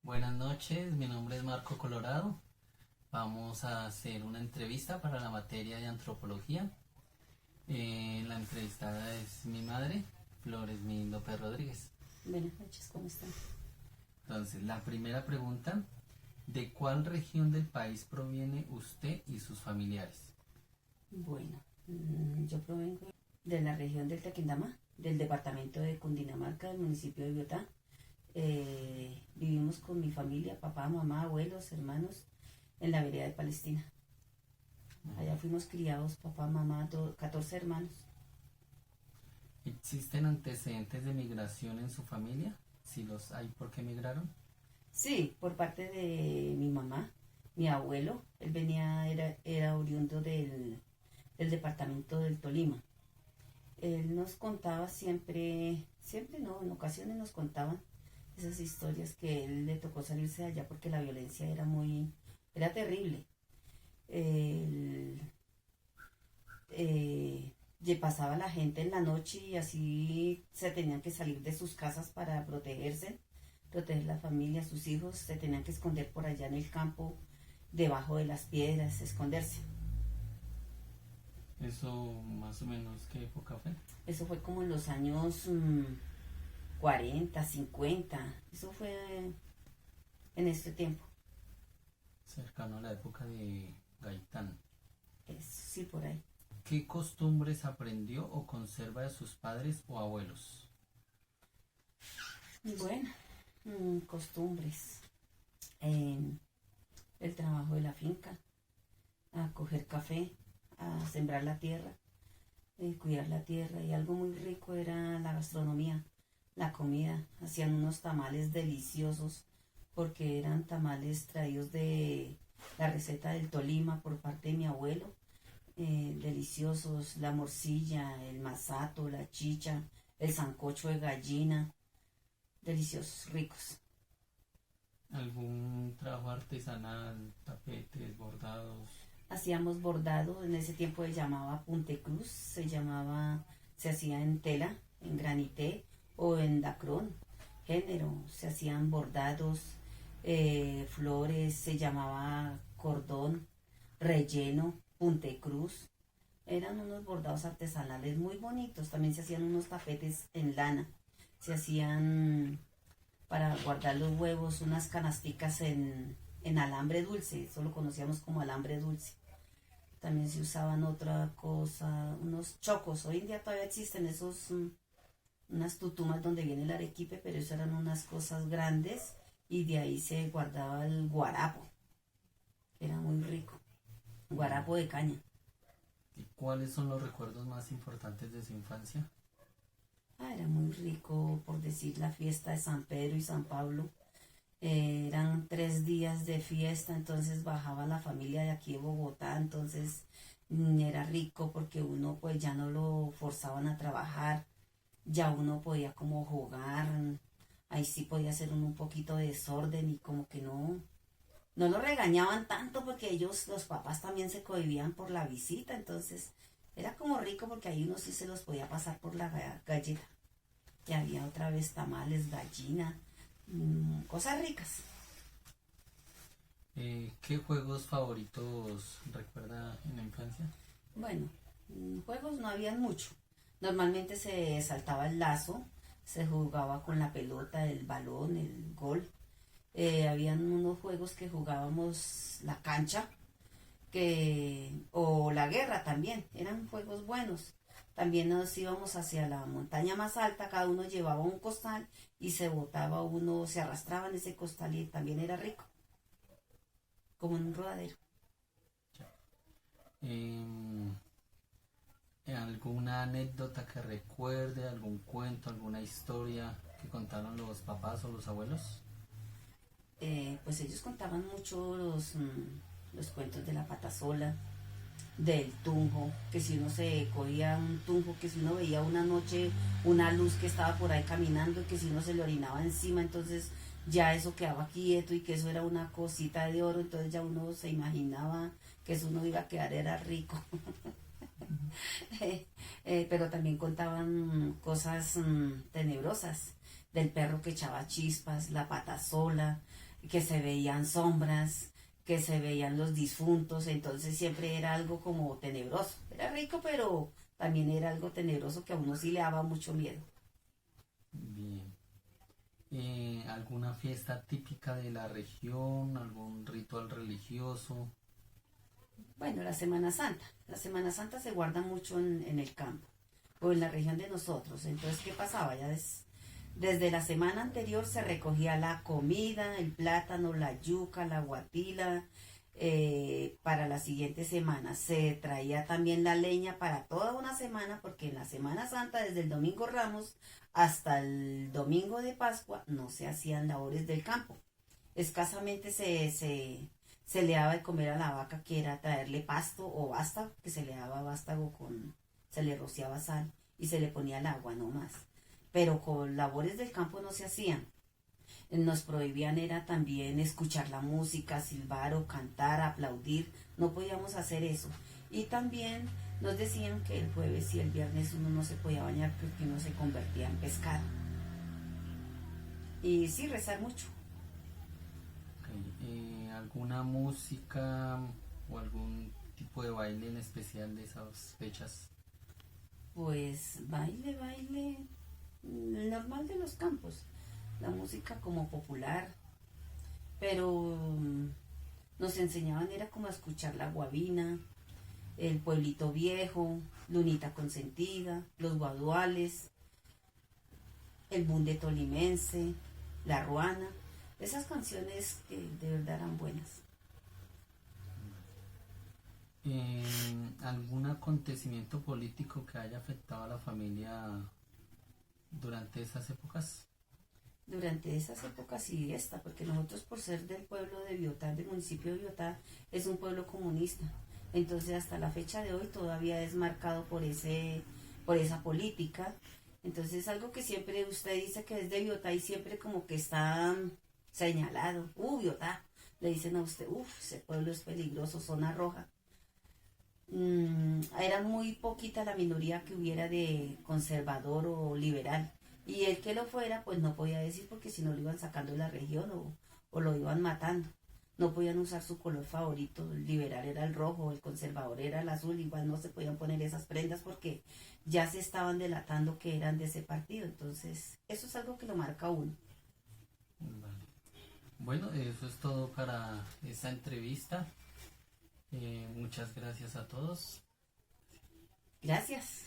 Buenas noches, mi nombre es Marco Colorado. Vamos a hacer una entrevista para la materia de antropología. La entrevistada es mi madre, Flores Mi López Rodríguez. Buenas noches, ¿cómo están? Entonces, la primera pregunta, ¿de cuál región del país proviene usted y sus familiares? Bueno, yo provengo de la región del Tequendama, del departamento de Cundinamarca, del municipio de Biotá. Vivimos con mi familia, papá, mamá, abuelos, hermanos, en la vereda de Palestina. Allá fuimos criados, papá, mamá, 14 hermanos. ¿Existen antecedentes de migración en su familia? Si los hay, ¿por qué migraron? Sí, por parte de mi mamá, mi abuelo, él era oriundo del departamento del Tolima. Él nos contaba siempre no, en ocasiones nos contaban esas historias que él le tocó salirse de allá porque la violencia era terrible. Él, pasaba la gente en la noche y así se tenían que salir de sus casas para protegerse, proteger la familia, sus hijos, se tenían que esconder por allá en el campo, debajo de las piedras, esconderse. ¿Eso más o menos qué época fue? Eso fue como en los años 40, 50. Eso fue en este tiempo. Cercano a la época de Gaitán. Sí, por ahí. ¿Qué costumbres aprendió o conserva de sus padres o abuelos? Bueno, costumbres. Eh, el trabajo de la finca, a coger café, a sembrar la tierra, cuidar la tierra. Y algo muy rico era la gastronomía, la comida. Hacían unos tamales deliciosos porque eran tamales traídos de la receta del Tolima por parte de mi abuelo. Deliciosos, la morcilla, el masato, la chicha, el sancocho de gallina, deliciosos, ricos. ¿Algún trabajo artesanal, tapetes, bordados? Hacíamos bordado, en ese tiempo se llamaba puntecruz, se hacía en tela, en granité o en dacrón, género, se hacían bordados, flores, se llamaba cordón, relleno, puntecruz. Eran unos bordados artesanales muy bonitos. También se hacían unos tapetes en lana. Se hacían para guardar los huevos unas canasticas en alambre dulce. Eso lo conocíamos como alambre dulce. También se usaban otra cosa, unos chocos. Hoy en día todavía existen unas tutumas donde viene el arequipe, pero eso eran unas cosas grandes y de ahí se guardaba el guarapo, que era muy rico. Guarapo de caña. ¿Y cuáles son los recuerdos más importantes de su infancia? Era muy rico, por decir, la fiesta de San Pedro y San Pablo. Eran 3 días de fiesta, entonces bajaba la familia de aquí de Bogotá, entonces era rico porque uno pues ya no lo forzaban a trabajar, ya uno podía como jugar, ahí sí podía hacer un poquito de desorden y como que no lo regañaban tanto porque ellos, los papás también se cohibían por la visita, entonces era como rico porque ahí uno sí se los podía pasar por la galleta. Y había otra vez tamales, gallina, cosas ricas. ¿Qué juegos favoritos recuerda en la infancia? Bueno, juegos no habían mucho. Normalmente se saltaba el lazo, se jugaba con la pelota, el balón, el gol. Habían unos juegos que jugábamos la cancha, o la guerra también, eran juegos buenos. También nos íbamos hacia la montaña más alta, cada uno llevaba un costal y se botaba uno, se arrastraba en ese costal y también era rico, como en un rodadero. Em, ¿Alguna anécdota que recuerde, algún cuento, alguna historia que contaron los papás o los abuelos? Pues ellos contaban mucho los cuentos de la patasola, del tunjo, que si uno se cogía un tunjo, que si uno veía una noche una luz que estaba por ahí caminando, que si uno se le orinaba encima, entonces ya eso quedaba quieto y que eso era una cosita de oro, entonces ya uno se imaginaba que eso uno iba a quedar, era rico. Pero también contaban cosas tenebrosas, del perro que echaba chispas, la pata sola, que se veían sombras, que se veían los difuntos, entonces siempre era algo como tenebroso. Era rico, pero también era algo tenebroso que a uno sí le daba mucho miedo. Bien. ¿Alguna fiesta típica de la región? ¿Algún ritual religioso? Bueno, la Semana Santa. La Semana Santa se guarda mucho en el campo o en la región de nosotros. Entonces, ¿qué pasaba? Desde la semana anterior se recogía la comida, el plátano, la yuca, la guatila, para la siguiente semana. Se traía también la leña para toda una semana, porque en la Semana Santa, desde el domingo Ramos hasta el domingo de Pascua, no se hacían labores del campo. Escasamente se le daba de comer a la vaca, que era traerle pasto o vástago, que se le daba vástago se le rociaba sal y se le ponía el agua, no más. Pero con labores del campo no se hacían. Nos prohibían era también escuchar la música, silbar o cantar, aplaudir. No podíamos hacer eso. Y también nos decían que el jueves y el viernes uno no se podía bañar porque uno se convertía en pescado. Y sí, rezar mucho. Ok. ¿Alguna música o algún tipo de baile en especial de esas fechas? Pues baile, el normal de los campos. La música como popular. Pero nos enseñaban era como a escuchar la guabina, el pueblito viejo, Lunita consentida, los guaduales, el bunde tolimense, la ruana. Esas canciones que de verdad eran buenas. ¿Algún acontecimiento político que haya afectado a la familia durante esas épocas? Durante esas épocas y esta, porque nosotros por ser del pueblo de Biotá, del municipio de Biotá, es un pueblo comunista. Entonces hasta la fecha de hoy todavía es marcado por esa política. Entonces es algo que siempre usted dice que es de Biotá y siempre como que está señalado. Biotá. Le dicen a usted, ese pueblo es peligroso, zona roja. Era muy poquita la minoría que hubiera de conservador o liberal. Y el que lo fuera, pues no podía decir porque si no lo iban sacando de la región o lo iban matando. No podían usar su color favorito, el liberal era el rojo, el conservador era el azul, igual no se podían poner esas prendas porque ya se estaban delatando que eran de ese partido. Entonces, eso es algo que lo marca a uno. Vale. Bueno, eso es todo para esta entrevista. Muchas gracias a todos. Gracias.